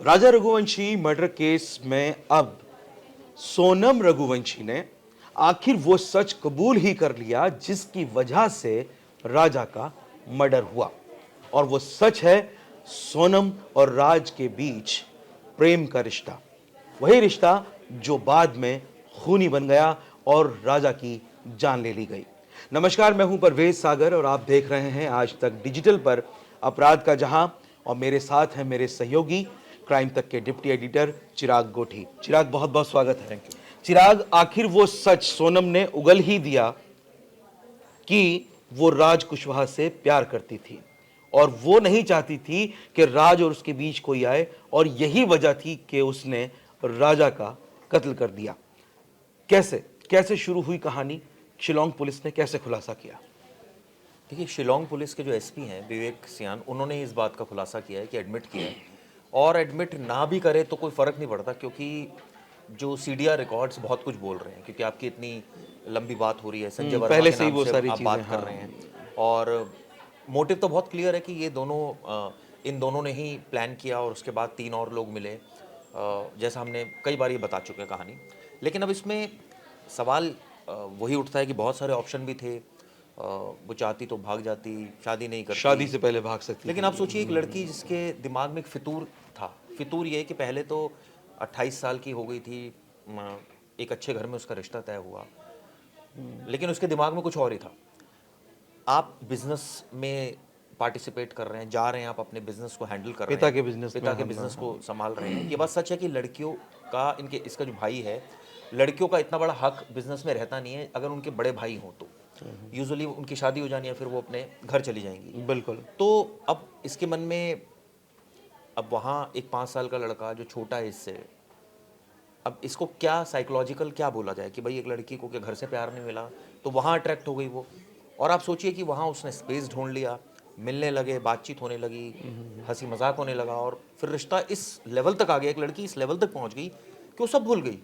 राजा Raghuvanshi murder case में अब सोनम रघुवंशी ने आखिर वो सच कबूल ही कर लिया जिसकी वजह से राजा का मर्डर हुआ। और वो सच है सोनम और राज के बीच प्रेम का रिश्ता, वही रिश्ता जो बाद में खूनी बन गया और राजा की जान ले ली गई। नमस्कार, मैं हूं परवेज सागर और आप देख रहे हैं आज तक डिजिटल पर अपराध का जहां। और मेरे साथ हैं मेरे सहयोगी क्राइम तक के डिप्टी एडिटर चिराग गोठी। चिराग, बहुत बहुत स्वागत है। थैंक यू चिराग, आखिर वो सच सोनम ने उगल ही दिया कि वो राज कुशवाहा से प्यार करती थी और वो नहीं चाहती थी कि राज और उसके बीच कोई आए, और यही वजह थी कि उसने राजा का कत्ल कर दिया। कैसे कैसे शुरू हुई कहानी? शिलोंग पुलिस ने कैसे खुलासा किया? देखिए, शिलोंग पुलिस के जो एसपी हैं विवेक सियान, उन्होंने इस बात का खुलासा किया है कि एडमिट किया है, और एडमिट ना भी करे तो कोई फ़र्क नहीं पड़ता, क्योंकि जो सीडीआर रिकॉर्ड्स बहुत कुछ बोल रहे हैं। क्योंकि आपकी इतनी लंबी बात हो रही है, संजय वर्मा पहले के से ही नाम वो से सारी आप चीजें, बात कर रहे हैं, और मोटिव तो बहुत क्लियर है कि ये दोनों इन दोनों ने ही प्लान किया, और उसके बाद 3 और लोग मिले। जैसा हमने कई बार ये बता चुके हैं कहानी। लेकिन अब इसमें सवाल वही उठता है कि बहुत सारे ऑप्शन भी थे। वो चाहती तो भाग जाती, शादी नहीं करती, शादी से पहले भाग सकती लेकिन आप सोचिए, एक लड़की जिसके दिमाग में एक फितूर था। फितूर ये कि पहले तो 28 साल की हो गई थी, एक अच्छे घर में उसका रिश्ता तय हुआ, लेकिन उसके दिमाग में कुछ और ही था। आप बिजनेस में पार्टिसिपेट कर रहे हैं, जा रहे हैं, आप अपने बिजनेस को हैंडल कर रहे हैं, पिता के बिजनेस पिता के बिजनेस को संभाल रहे हैं। ये बात सच है कि लड़कियों का, इसका जो भाई है, लड़कियों का इतना बड़ा हक बिजनेस में रहता नहीं है। अगर उनके बड़े भाई हों तो यूजुअली उनकी शादी हो जानी है, फिर वो अपने घर चली जाएंगी। बिल्कुल। तो अब इसके मन में, अब वहाँ एक 5 साल का लड़का जो छोटा है इससे, अब इसको क्या साइकोलॉजिकल क्या बोला जाए कि भाई एक लड़की को कि घर से प्यार नहीं मिला तो वहाँ अट्रैक्ट हो गई वो। और आप सोचिए कि वहाँ उसने स्पेस ढूंढ लिया, मिलने लगे, बातचीत होने लगी, हंसी मजाक होने लगा, और फिर रिश्ता इस लेवल तक आ गया, एक लड़की इस लेवल तक पहुँच गई कि वो सब भूल गई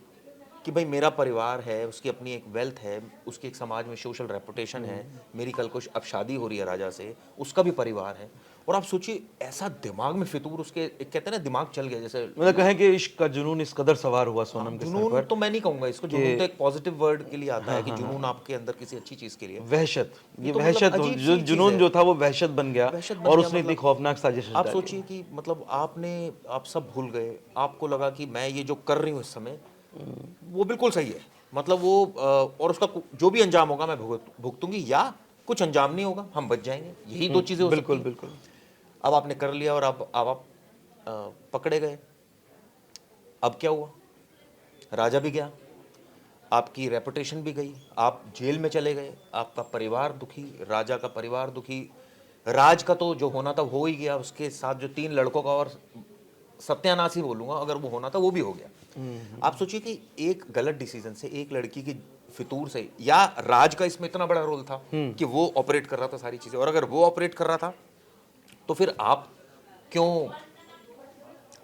कि भाई मेरा परिवार है, उसकी अपनी एक वेल्थ है, उसकी एक समाज में सोशल रेपुटेशन है, मेरी कल को अब शादी हो रही है राजा से, उसका भी परिवार है। और आप सोचिए, ऐसा दिमाग में फितूर उसके, एक कहते हैं ना दिमाग चल गया जैसे। मतलब कहें कि इश्क का जुनून इस कदर सवार हुआ सोनम के सर जुनून पर। तो मैं नहीं कहूंगा इसको, जुनून तो एक पॉजिटिव वर्ड के लिए आता है कि जुनून आपके अंदर किसी अच्छी चीज के लिए। वहशत, ये तो वहशत, मतलब अजीब सी जो चीज़ जुनून है। जो था वो वहशत बन गया, वहशत बन और गया, उसने इतनी मतलब खौफनाक साजिश आप डाली। सोचिए कि मतलब आप सब भूल गए, आपको लगा कि मैं ये जो कर रही हूँ इस समय वो बिल्कुल सही है, मतलब वो और उसका जो भी अंजाम होगा मैं भुगतूंगी, या कुछ अंजाम नहीं होगा, हम बच जाएंगे। यही 2 चीजें हो सकती बिल्कुल हैं। बिल्कुल। अब आपने कर लिया, और अब आप पकड़े गए। अब क्या हुआ? राजा भी गया, आपकी रेपुटेशन भी गई, आप जेल में चले गए, आपका परिवार दुखी, राजा का परिवार दुखी, राज का तो जो होना था हो ही गया, उसके साथ जो 3 लड़कों का और सत्यानाश ही बोलूंगा, अगर वो होना था वो भी हो गया। आप सोचिए कि एक गलत डिसीजन से, एक लड़की की फितूर से, या राज का इसमें इतना बड़ा रोल था कि वो ऑपरेट कर रहा था सारी चीजें, और अगर वो ऑपरेट कर रहा था तो फिर आप क्यों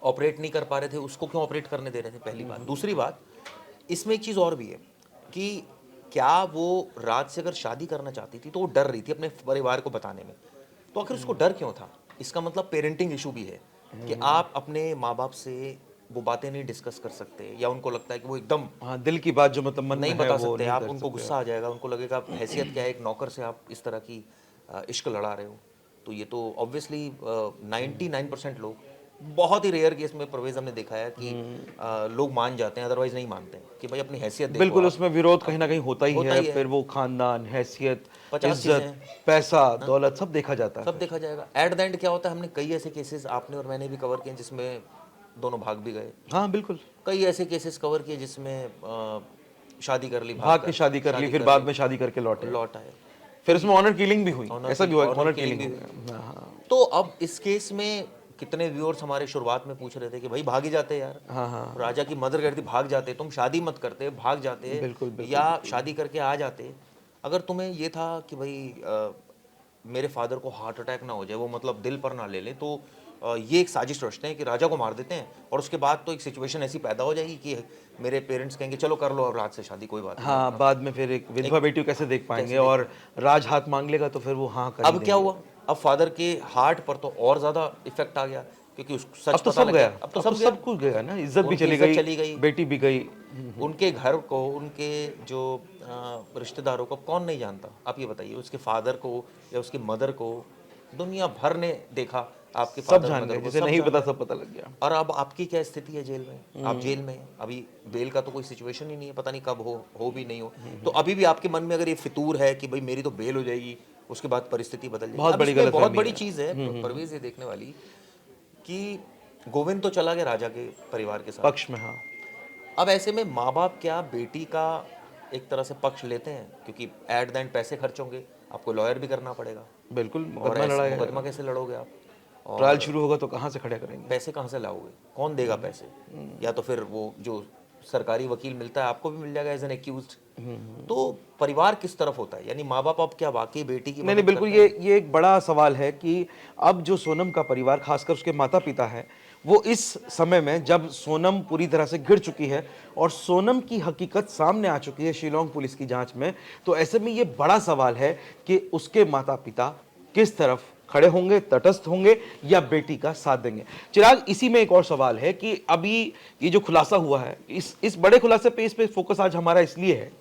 ऑपरेट नहीं कर पा रहे थे, उसको क्यों ऑपरेट करने दे रहे थे? पहली बात। दूसरी बात, इसमें एक चीज़ और भी है कि क्या वो राज से अगर शादी करना चाहती थी तो वो डर रही थी अपने परिवार को बताने में, तो आखिर उसको डर क्यों था? इसका मतलब पेरेंटिंग इशू भी है कि आप अपने माँ बाप से वो बातें नहीं डिस्कस कर सकते, या उनको लगता है कि वो एकदम हाँ, दिल की बात जो मतलब मन में नहीं है बता वो सकते, नहीं आप कर उनको सकते। गुस्सा आ जाएगा, उनको लगेगा आप हैसियत क्या है, एक नौकर से आप इस तरह की इश्क लड़ा रहे हो। तो ये तो ऑब्वियसली 99% लोग, बहुत ही रेयर केस में परवेज हमने देखा है कि लोग मान जाते हैं, अदरवाइज नहीं मानते हैं कि भाई अपनी हैसियत देखो। बिल्कुल, आप उसमें विरोध कहीं ना कहीं होता ही है। फिर वो खानदान, हैसियत, 50 चीजें इज्जत, हैं, पैसा, दौलत सब देखा जाता है सब फिर। देखा जाएगा। एट द एंड क्या होता है, हमने कई ऐसे केसेस, आपने और मैंने भी कवर किए जिसमें दोनों भाग भी गए। हाँ बिल्कुल, कई ऐसे केसेस कवर किए जिसमें शादी कर ली, भाग के शादी कर ली, फिर बाद में शादी करके लौटे, लौट आए, फिर उसमें ऑनर किलिंग भी हुई। ऐसा भी हुआ, ऑनर ऑनर किलिंग किलिंग भी हो हुई। गया। हाँ तो अब इस केस में कितने व्यूअर्स हमारे शुरुआत में पूछ रहे थे कि भाई भाग ही जाते यार, हाँ हाँ, राजा की मदर कहती भाग जाते, तुम शादी मत करते, भाग जाते, बिल्कुल बिल्कुल या बिल्कुल। शादी करके आ जाते। अगर तुम्हें ये था कि भाई मेरे फादर को हार्ट अटैक ना हो जाए, वो मतलब दिल पर ना ले ले, तो ये एक साजिश रचते हैं कि राजा को मार देते हैं, और उसके बाद तो एक सिचुएशन ऐसी पैदा हो जाएगी कि मेरे पेरेंट्स कहेंगे चलो कर लो अब राज से शादी, कोई बात नहीं। हाँ, बाद में फिर एक विधवा बेटी को कैसे देख पाएंगे, और राज हाथ मांग लेगा तो फिर वो हाँ कर ही अब क्या हुआ? अब फादर के हार्ट पर तो और ज़्यादा इफेक्ट आ गया क्योंकि उस अब सच तो पता सब लग गया, गया। अब अब तो तो सब गया, सब कुछ गया ना, इज्जत भी उनकी चली इज्जत चली गई, गई, बेटी भी गई। उनके घर को, उनके जो रिश्तेदारों को कौन नहीं जानता, आप ये बताइए। उसके फादर को या उसकी मदर को दुनिया भर ने देखा, आपके सब फादर जान मदर गए, को जिसे सब नहीं जान पता गए। सब पता लग गया। और अब आपकी क्या स्थिति है जेल में? आप जेल में हैं। अभी बेल का तो कोई सिचुएशन ही नहीं है, पता नहीं कब हो भी नहीं हो। तो अभी भी आपके मन में अगर ये फितूर है कि भाई मेरी तो बेल हो जाएगी, उसके बाद परिस्थिति बदल जाएगी। बहुत अब बड़ी इसमें बहुत गलतफहमी बड़ी है। चीज़ है परवेज ये देखने वाली, कि गोविंद तो चला गया राजा के परिवार के साथ। पक्ष में, हाँ। अब ऐसे में माँ बाप क्या बेटी का एक तरह से पक्ष लेते हैं? क्योंकि एट द एंड पैसे खर्च होंगे, आपको लॉयर भी करना पड़ेगा, बिल्कुल, और मुकदमा ऐसे लड़ा मुकदमा जाएगा। कैसे लड़ोगे आप? ट्रायल और शुरू होगा तो कहाँ से खड़े करेंगे? पैसे कहाँ से लाओगे? कौन देगा पैसे? या तो फिर वो जो सरकारी वकील मिलता है आपको भी मिल जाएगा एज एन एक्यूज्ड। तो परिवार किस तरफ होता है? यानी माँ बाप अब क्या वाकई बेटी की नहीं नहीं, मदद बिल्कुल, करते हैं? ये एक बड़ा सवाल है कि अब जो सोनम का परिवार, खासकर उसके माता पिता है, वो इस समय में जब सोनम पूरी तरह से घिर चुकी है और सोनम की हकीकत सामने आ चुकी है शिलोंग पुलिस की जांच में, तो ऐसे में ये बड़ा सवाल है कि उसके माता पिता किस तरफ खड़े होंगे, तटस्थ होंगे या बेटी का साथ देंगे। चिराग, इसी में एक और सवाल है कि अभी ये जो खुलासा हुआ है, इस बड़े खुलासे पे, इस पे फोकस आज हमारा इसलिए है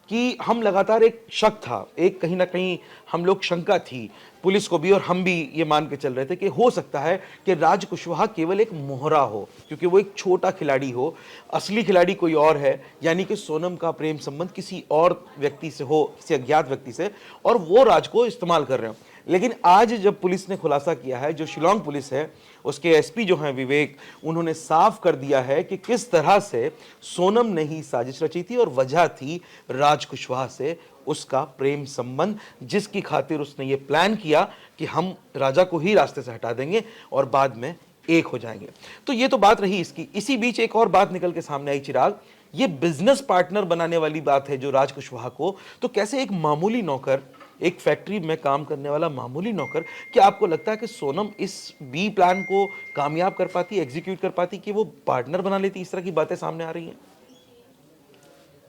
कि हम लगातार, एक शक था, एक कहीं ना कहीं हम लोग शंका थी, पुलिस को भी और हम भी ये मान के चल रहे थे कि हो सकता है कि राज कुशवाहा केवल एक मोहरा हो, क्योंकि वो एक छोटा खिलाड़ी हो, असली खिलाड़ी कोई और है, यानी कि सोनम का प्रेम संबंध किसी और व्यक्ति से हो, किसी अज्ञात व्यक्ति से, और वो राज को इस्तेमाल कर रहे हो। लेकिन आज जब पुलिस ने खुलासा किया है, जो शिलोंग पुलिस है, उसके एसपी जो हैं विवेक, उन्होंने साफ कर दिया है कि किस तरह से सोनम ने ही साजिश रची थी और वजह थी राज कुशवाहा से उसका प्रेम संबंध, जिसकी खातिर उसने ये प्लान किया कि हम राजा को ही रास्ते से हटा देंगे और बाद में एक हो जाएंगे। तो ये तो बात रही इसकी। इसी बीच एक और बात निकल के सामने आई, चिराग, ये बिजनेस पार्टनर बनाने वाली बात है जो राज कुशवाहा को, तो कैसे एक मामूली नौकर, एक फैक्ट्री में काम करने वाला मामूली नौकर, क्या आपको लगता है कि सोनम इस बी प्लान को कामयाब कर पाती, एग्जीक्यूट कर पाती, कि वो पार्टनर बना लेती? इस तरह की बातें सामने आ रही हैं।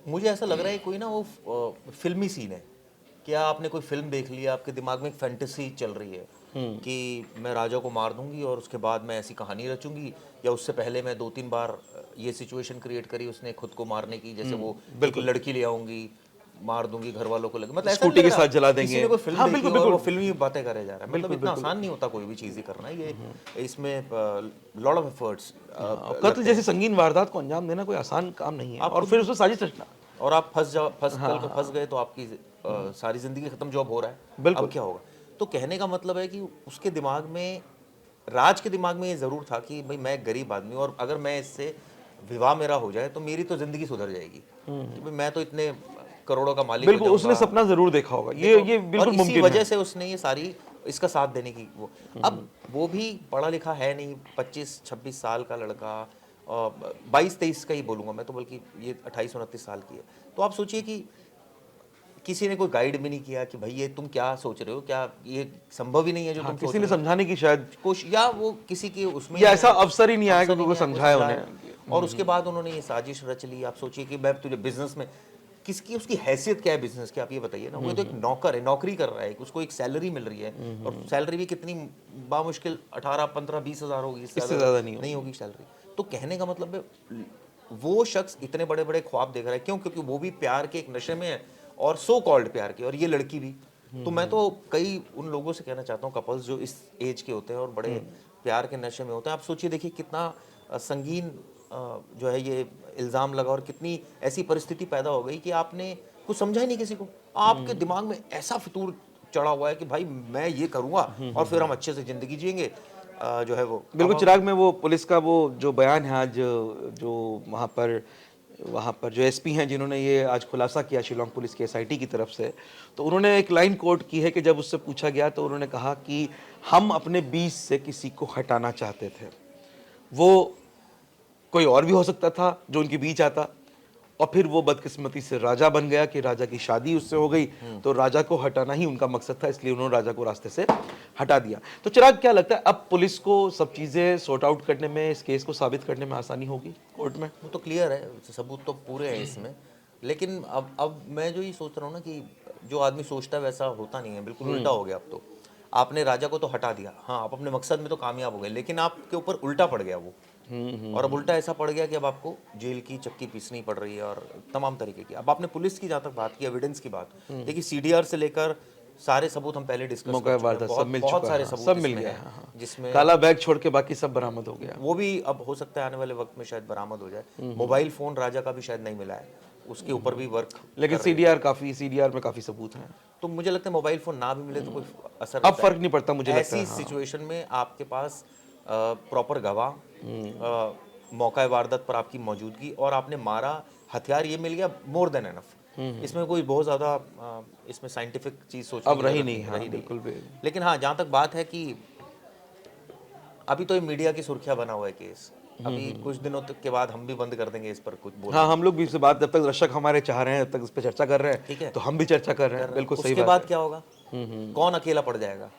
मुझे ऐसा लग रहा है कोई ना वो फिल्मी सीन है। क्या आपने कोई फिल्म देख ली, आपके दिमाग में एक फैंटेसी चल रही है कि मैं राजा को मार दूंगी और उसके बाद मैं ऐसी कहानी रचूंगी, या उससे पहले मैं 2-3 बार ये सिचुएशन क्रिएट करी उसने खुद को मारने की, जैसे वो बिल्कुल लड़की ले आऊंगी, मार दूंगी, घर वालों को लगे, मतलब ऐसा स्कूटी नहीं के लग साथ रहा जला किसी देंगे। ने कोई फिल्म हाँ, देखी बिल्कुल और वो बिल्कुल फिल्मी बातें करे जा रहा है। मतलब इतना आसान नहीं होता कोई भी चीज़ ही करना, ये इसमें लॉट ऑफ एफर्ट्स। कत्ल जैसी संगीन वारदात को अंजाम देना कोई आसान काम नहीं है, और फिर उसमें साजिश रचना। और आप कल को फंस गए तो आपकी सारी जिंदगी खत्म, जॉब हो रहा है, बिल्कुल। अब क्या होगा? तो कहने का मतलब है कि उसके दिमाग में, राज के दिमाग में ये जरूर था कि भाई मैं गरीब आदमी हूं और अगर मैं इससे विवाह मेरा हो जाए तो मेरी तो जिंदगी सुधर जाएगी, कि भाई मैं तो इतने करोड़ों का मालिक हो बिल्कुल, उसने जाऊंगा। सपना जरूर देखा होगा, ये और बिल्कुल इसी मुमकिन वजह है। से उसने ये सारी इसका साथ देने की वो, अब वो भी पढ़ा लिखा है नहीं, 25-26 साल का लड़का, 22-23 का ही बोलूँगा मैं तो, बल्कि ये 28-29 साल की है। तो आप सोचिए कि किसी ने कोई गाइड भी नहीं किया कि भाई ये तुम क्या सोच रहे हो, क्या ये संभव ही नहीं है जो हाँ, तुम किसी सोच ने रहे हो? समझाने की शायद, या वो किसी के उसमें या ऐसा अवसर ही नहीं आया कि अवसर ही उनको नहीं आया, समझाए कोई उन्हें। और उसके बाद उन्होंने ये साजिश रच ली। आप सोचिए कि मैं तुझे बिजनेस में, किसकी उसकी हैसियत क्या है बिजनेस की, आप ये बताइए ना। वो तो एक नौकर है, नौकरी कर रहा है, उसको एक सैलरी मिल रही है, और सैलरी भी कितनी बामुश्किल 18-15-20 हज़ार होगी, इससे ज्यादा नहीं होगी सैलरी। तो कहने का मतलब है वो शख्स इतने बड़े बड़े ख्वाब देख रहा है, क्यों? क्योंकि वो भी प्यार के एक नशे में है, और सो कॉल्ड प्यार के, और ये लड़की भी। तो मैं तो कई उन लोगों से कहना चाहता हूँ, कपल्स जो इस एज के होते हैं और बड़े प्यार के नशे में होते हैं, आप सोचिए, देखिए कितना संगीन जो है ये इल्ज़ाम लगा, और कितनी ऐसी परिस्थिति पैदा हो गई कि आपने कुछ समझा ही नहीं किसी को, आपके दिमाग में ऐसा फितूर चढ़ा हुआ है कि भाई मैं ये करूँगा और फिर हम अच्छे से ज़िंदगी जिएंगे, जो है वो। बिल्कुल चिराग, में वो पुलिस का वो जो बयान है आज, जो वहाँ पर जो एसपी हैं जिन्होंने ये आज खुलासा किया शिलोंग पुलिस के एसआईटी की तरफ से, तो उन्होंने एक लाइन कोट की है कि जब उससे पूछा गया तो उन्होंने कहा कि हम अपने बीच से किसी को हटाना चाहते थे। वो कोई और भी हो सकता था जो उनके बीच आता, और फिर वो बदकिस्मती से राजा बन गया कि राजा की शादी उससे हो गई, तो राजा को हटाना ही उनका मकसद था, इसलिए उन्होंने राजा को रास्ते से हटा दिया। तो चिराग, क्या लगता है अब पुलिस को सब चीज़ें सॉर्ट आउट करने में, इस केस को साबित करने में आसानी होगी कोर्ट में? वो तो क्लियर है, सबूत तो पूरे हैं इसमें। लेकिन अब मैं जो ये सोच रहा हूँ ना कि जो आदमी सोचता है वैसा होता नहीं है, बिल्कुल उल्टा हो गया अब तो। आपने राजा को तो हटा दिया, हाँ आप अपने मकसद में तो कामयाब हो गए, लेकिन आपके ऊपर उल्टा पड़ गया वो। और अब उल्टा ऐसा पड़ गया कि अब आपको जेल की चक्की पीसनी पड़ रही है और तमाम तरीके की। अब आपने पुलिस की जहाँ तक बात की, एविडेंस की बात, देखिए सीडीआर से लेकर सारे सबूत हम पहले डिस्कस मौका कर चुके हैं, वारदात सब मिल बहुत चुका सारे है, हाँ, सबूत सब मिल इसमें गया हैं, है, हाँ। जिसमें काला बैग छोड़ के बाकी सब बरामद हो गया। वो भी अब हो सकता है आने वाले वक्त में शायद बरामद हो जाए। मोबाइल फोन राजा का भी शायद नहीं मिला है, उसके ऊपर भी वर्क। लेकिन सीडीआर में काफी सबूत हैं। तो मुझे लगता है मोबाइल फोन ना भी मिले तो कोई असर अब रहता फर्क है। नहीं पड़ता मुझे लगता ऐसी है, हाँ। सिचुएशन में आपके पास प्रॉपर गवाह, मौका वारदात पर आपकी मौजूदगी और आपने मारा, हथियार ये मिल गया, मोर देन एनफ। इसमें कोई बहुत ज़्यादा इसमें साइंटिफिक चीज़ सोचने अब की रही जरूरत नहीं, हाँ, रही बिल्कुल भी। लेकिन हाँ, जहाँ तक बात है कि अभी तो ये मीडिया की सुर्खियाँ बना हुआ है केस, अभी कुछ दिनों तक के बाद हम भी बंद कर देंगे इस पर कुछ बोलना। हाँ, हम लोग भी इससे बात, जब तक दर्शक हमारे चाह रहे हैं तब तक इस पे चर्चा कर रहे ठीक हैं, है। तो हम भी चर्चा कर रहे हैं, बिल्कुल सही उसके बात बाद है। क्या होगा? कौन अकेला पड़ जाएगा?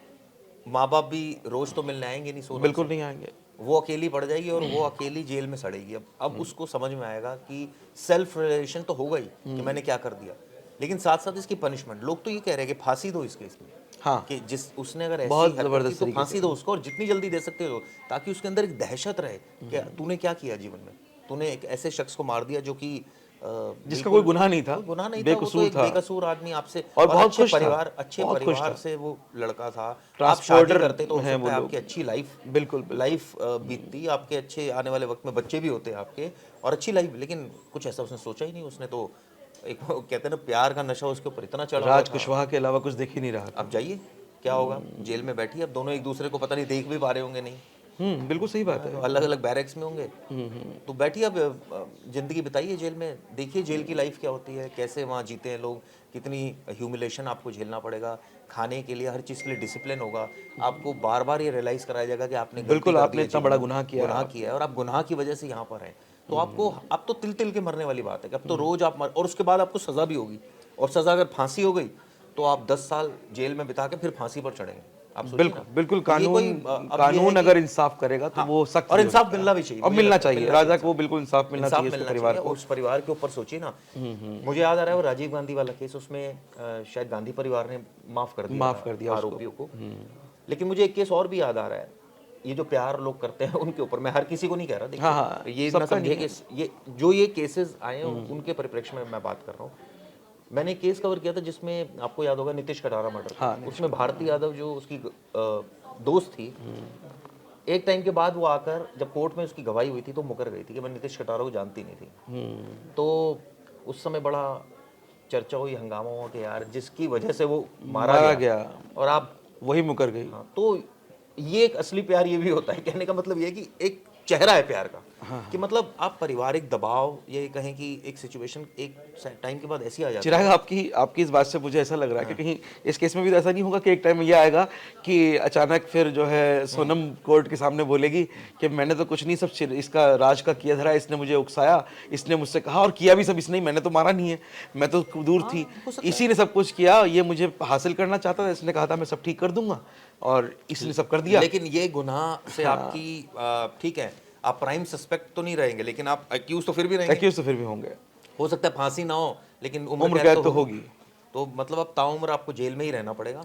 माँ बाप भी रोज तो मिलने आएंगे नहीं सोनम बिल्कुल से, नहीं आएंगे। वो अकेली पड़ जाएगी और वो अकेली जेल में सड़ेगी। अब उसको समझ में आएगा कि सेल्फ रियलाइजेशन तो होगा ही कि मैंने क्या कर दिया, लेकिन साथ साथ इसकी पनिशमेंट, लोग तो ये कह रहे हैं कि फांसी दो इसके इसमें, हाँ, कि जिस उसने अगर ऐसी बहुत हरकत की जबरदस्त तो तरीके फांसी से। दो उसको, और जितनी जल्दी दे सकते हो, ताकि उसके अंदर एक दहशत रहे कि तूने क्या किया जीवन में, तूने एक ऐसे शख्स को मार दिया जो कि जिसका कोई गुनाह नहीं था, कोई गुनाह नहीं था, वो तो बेकसूर एक था बेकसूर आदमी आपसे, और बहुत अच्छे खुश था, परिवार, अच्छे बहुत खुश परिवार था। से वो लड़का था। आप ट्रांसपोर्टर शादी करते तो हो हैं सकता वो है लोग। आपकी अच्छी लाइफ, बिल्कुल, बिल्कुल। लाइफ बीतती आपके, अच्छे आने वाले वक्त में बच्चे भी होते आपके और अच्छी लाइफ, लेकिन कुछ ऐसा उसने सोचा ही नहीं। उसने तो एक वो कहते हैं ना, प्यार का नशा उसके ऊपर इतना चढ़ा हुआ राज था। कुशवाहा के अलावा कुछ दिख ही नहीं रहा था। अब जाइए क्या होगा, जेल में बैठी, अब दोनों एक दूसरे को पता नहीं देख भी पा रहे होंगे नहीं, बिल्कुल सही बात है। अलग अलग बैरक्स में होंगे। तो बैठिए, अब जिंदगी बिताइए जेल में, देखिए जेल की लाइफ क्या होती है, कैसे वहाँ जीते हैं लोग, कितनी ह्यूमिलेशन आपको झेलना पड़ेगा, खाने के लिए हर चीज़ के लिए डिसिप्लिन होगा, आपको बार बार ये रियलाइज़ कराया जाएगा कि आपने गलती बिल्कुल, कर दी आपने है इतना जीवन बड़ा में, गुनाह किया है और आप गुनाह की वजह से यहाँ पर हैं। तो आपको अब तो तिल तिल के मरने वाली बात है कि अब तो रोज आप और उसके बाद आपको सज़ा भी होगी, और सज़ा अगर फांसी हो गई तो आप 10 साल जेल में बिता के फिर फांसी पर चढ़ेंगे। आप सोचिए बिल्कुल, ना। बिल्कुल। तो ये कोई, कानून कि अगर इंसाफ करेगा तो हाँ, वो सख्त और भी हो इंसाफ सकता है। मिलना भी चाहिए, और मुझे मिलना लगता है, चाहिए, मिलना राजा चाहिए को बिल्कुल इंसाफ मिलना चाहिए, उसके परिवार को। उस परिवार के ऊपर सोचिए ना। मुझे याद आ रहा है वो राजीव गांधी वाला केस, उसमें शायद गांधी परिवार ने माफ कर दिया उसको। आरोपियों को। लेकिन मुझे एक केस और भी याद आ रहा है, ये जो प्यार लोग करते हैं उनके ऊपर, मैं हर किसी को नहीं कह रहा, देखिए हाँ, हाँ, ये ना सबका समझे नहीं कि ये जो ये केसेस आए हैं उनके परिप्रेक्ष्य में मैं बात कर रहा हूँ। मैंने एक केस कवर किया था जिसमें आपको याद होगा नीतीश कटारा मर्डर, हाँ, उसमें भारती यादव जो उसकी दोस्त थी, एक टाइम के बाद वो आकर जब कोर्ट में उसकी गवाही हुई थी तो मुकर गई थी कि मैं नीतीश कटारा को जानती नहीं थी। तो उस समय बड़ा चर्चा हुई, हंगामा हुआ कि यार जिसकी वजह से वो मारा गया और आप वही मुकर गई। हाँ, तो ये एक असली प्यार ये भी होता है, कहने का मतलब ये है कि एक चेहरा है प्यार का। कि मतलब आप पारिवारिक दबाव, ये कहें कि एक सिचुएशन एक टाइम के बाद ऐसी आ जाती है। चिराग, आपकी इस बात से मुझे ऐसा लग रहा है कि कहीं इस केस में भी तो ऐसा नहीं होगा कि एक टाइम में ये आएगा कि अचानक फिर जो है सोनम कोर्ट के सामने बोलेगी कि मैंने तो कुछ नहीं, सब इसका राज का किया धरा, इसने मुझे उकसाया, इसने मुझसे कहा और किया भी सब इसने, मैंने तो मारा नहीं है, मैं तो दूर थी, इसी ने सब कुछ किया, ये मुझे हासिल करना चाहता था, इसने कहा था मैं सब ठीक कर दूंगा और इसने सब कर दिया। लेकिन ये गुनाह से आपकी ठीक है, आप प्राइम सस्पेक्ट तो नहीं रहेंगे, लेकिन आप एक्यूज तो फिर भी रहेंगे। एक्यूज तो फिर भी होंगे, हो सकता है फांसी ना हो, लेकिन उम्र कैद तो होगी। तो मतलब अब ताउम्र आपको जेल में ही रहना पड़ेगा।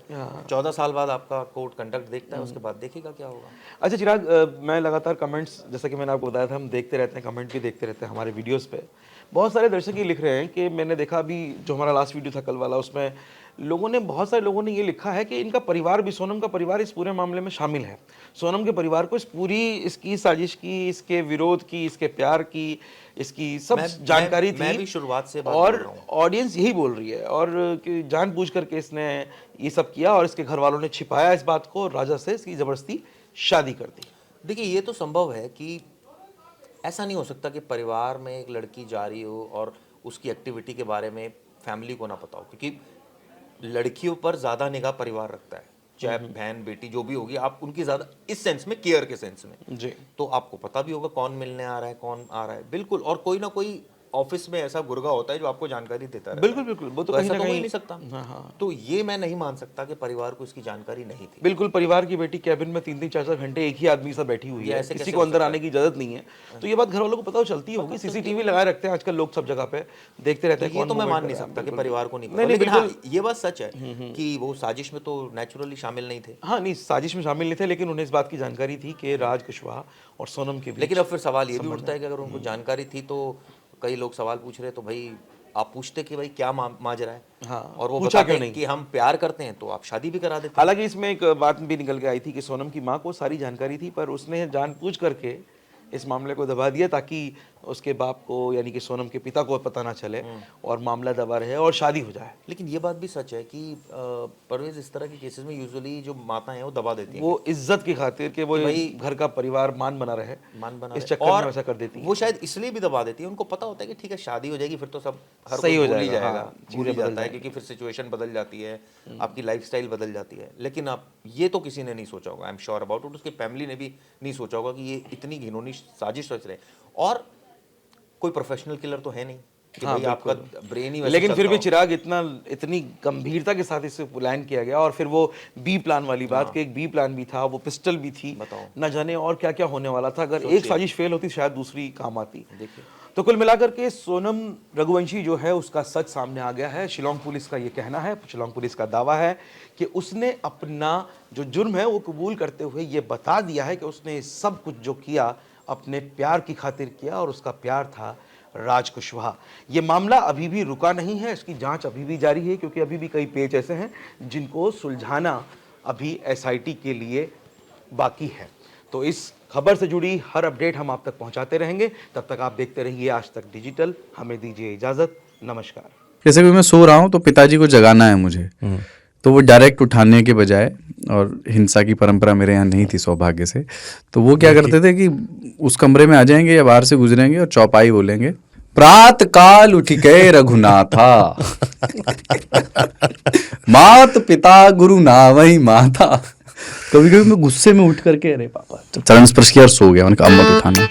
14 साल बाद आपका कोर्ट कंडक्ट देखता है, उसके बाद देखेगा क्या होगा। अच्छा चिराग, मैं लगातार कमेंट्स, जैसा कि मैंने आपको बताया था, हम देखते रहते हैं, कमेंट भी देखते रहते हैं हमारे वीडियोस पे। बहुत सारे दर्शक ये लिख रहे हैं कि मैंने देखा अभी जो हमारा लास्ट वीडियो था कल वाला, उसमें बहुत सारे लोगों ने ये लिखा है कि इनका परिवार भी, सोनम का परिवार इस पूरे मामले में शामिल है। सोनम के परिवार को इस पूरी इसकी साजिश की, इसके विरोध की, इसके प्यार की, इसकी सब जानकारी थी। मैं भी शुरुआत से बात और कर रहा हूं। ऑडियंस यही बोल रही है, और कि जानबूझ करके इसने ये सब किया और इसके घर वालों ने छिपाया इस बात को और राजा से इसकी जबरदस्ती शादी कर दी। देखिए, ये तो संभव है कि ऐसा नहीं हो सकता कि परिवार में एक लड़की जा रही हो और उसकी एक्टिविटी के बारे में फैमिली को ना पता हो, क्योंकि लड़कियों पर ज़्यादा निगाह परिवार रखता है, चाहे बहन बेटी जो भी होगी, आप उनकी ज़्यादा इस सेंस में, केयर के सेंस में जी। तो आपको पता भी होगा कौन मिलने आ रहा है, कौन आ रहा है, बिल्कुल। और कोई ना कोई ऑफिस में ऐसा गुर्गा होता है जो आपको जानकारी देता रहता बिल्कुल बिल्कुल, वो तो कहीं ऐसा ना तो हो ही कहीं नहीं सकता। हाँ हाँ तो ये मैं नहीं मान सकता कि परिवार को इसकी जानकारी नहीं थी। बिल्कुल, परिवार की बेटी कैबिन में 3-3 4-4 घंटे एक ही आदमी के साथ बैठी हुई ये है, ऐसे किसी कैसे को हो अंदर सकता आने की इजाजत नहीं है। तो ये बात घर वालों को पता चलती होगी, सीसीटीवी लगाए रखते हैं आजकल लोग सब जगह पे, देखते रहते हैं ये कौन तो मैं movement मान कर नहीं रहा है। सकता कि बिल्कुल, परिवार को नहीं पता। नहीं, लेकिन बिल्कुल। हाँ, ये बात सच है कि वो साजिश में तो नेचुरली शामिल नहीं थे। हाँ, नहीं साजिश में शामिल नहीं थे, लेकिन उन्हें इस बात की जानकारी थी कि राज कुशवाहा और सोनम के बीच लेकिन अब फिर सवाल ये भी उठता है कि अगर उनको जानकारी थी तो कई लोग सवाल पूछ रहे हैं, तो भाई आप पूछते कि भाई क्या माजरा है। हाँ, और वो पूछा बताते क्यों हैं नहीं? कि हम प्यार करते हैं, तो आप शादी भी करा देते। हालांकि इसमें एक बात भी निकल के आई थी कि सोनम की मां को सारी जानकारी थी, पर उसने जानबूझ करके इस मामले को दबा दिया ताकि उसके बाप को यानी कि सोनम के पिता को पता ना चले और मामला दबा रहे और शादी हो जाए। लेकिन ये बात भी सच है कि परवेज इस तरह के केसेस में यूजुअली जो माताएं हैं वो दबा देती हैं, वो इज्जत की खातिर कि वो भाई घर का परिवार मान बना रहे, मान बना इस रहे। चक्कर में और वैसा कर देती है। वो शायद इसलिए भी दबा देती है, उनको पता होता है कि ठीक है शादी हो जाएगी फिर तो सब हर सही कोई हो भूल ही जाएगा, जाएगा, हाँ, भूल ही चीजें बदल जाता है, क्योंकि फिर सिचुएशन बदल जाती है, आपकी लाइफस्टाइल बदल जाती है। लेकिन आप ये तो किसी ने नहीं सोचा होगा, I am sure about it, उसकी फैमिली ने भी नहीं सोचा होगा कि ये इतनी घिनौनी साजिश रच रहे। और कोई प्रोफेशनल किलर तो है नहीं कि हाँ, भाई आपका ब्रेन ही वैसे लेकिन फिर चलता भी हो। चिराग इतनी गंभीरता के साथ इसे प्लान किया गया और फिर वो बी प्लान वाली बात कि एक बी प्लान भी था, वो पिस्टल भी थी, बताओ। न जाने और क्या क्या होने वाला था। अगर एक साजिश फेल होती शायद दूसरी काम आती। देखिए तो कुल मिलाकर के सोनम रघुवंशी जो है उसका सच सामने आ गया है। शिलोंग पुलिस का ये कहना है, शिलोंग पुलिस का दावा है कि उसने अपना जो जुर्म है वो कबूल करते हुए ये बता दिया है कि उसने सब कुछ जो किया अपने प्यार की खातिर किया और उसका प्यार था राज कुशवाहा। ये मामला अभी भी रुका नहीं है, इसकी जांच अभी भी जारी है क्योंकि अभी भी कई पेच ऐसे हैं जिनको सुलझाना अभी एसआईटी के लिए बाकी है। तो इस खबर से जुड़ी हर अपडेट हम आप तक पहुंचाते रहेंगे। तब तक आप देखते रहिए आज तक डिजिटल। हमें दीजिए इजाजत, नमस्कार। जैसे भी मैं सो रहा हूँ तो पिताजी को जगाना है मुझे, तो वो डायरेक्ट उठाने के बजाय, और हिंसा की परंपरा मेरे यहाँ नहीं थी सौभाग्य से, तो वो क्या करते थे कि उस कमरे में आ जाएंगे या बाहर से गुजरेंगे और चौपाई बोलेंगे, प्रात काल उठ के रघुनाथा मात पिता गुरु नावई माता। कभी कभी मैं गुस्से में उठ करके अरे पापा चरण स्पर्श किया और सो गया, उनका अम्मत उठाना।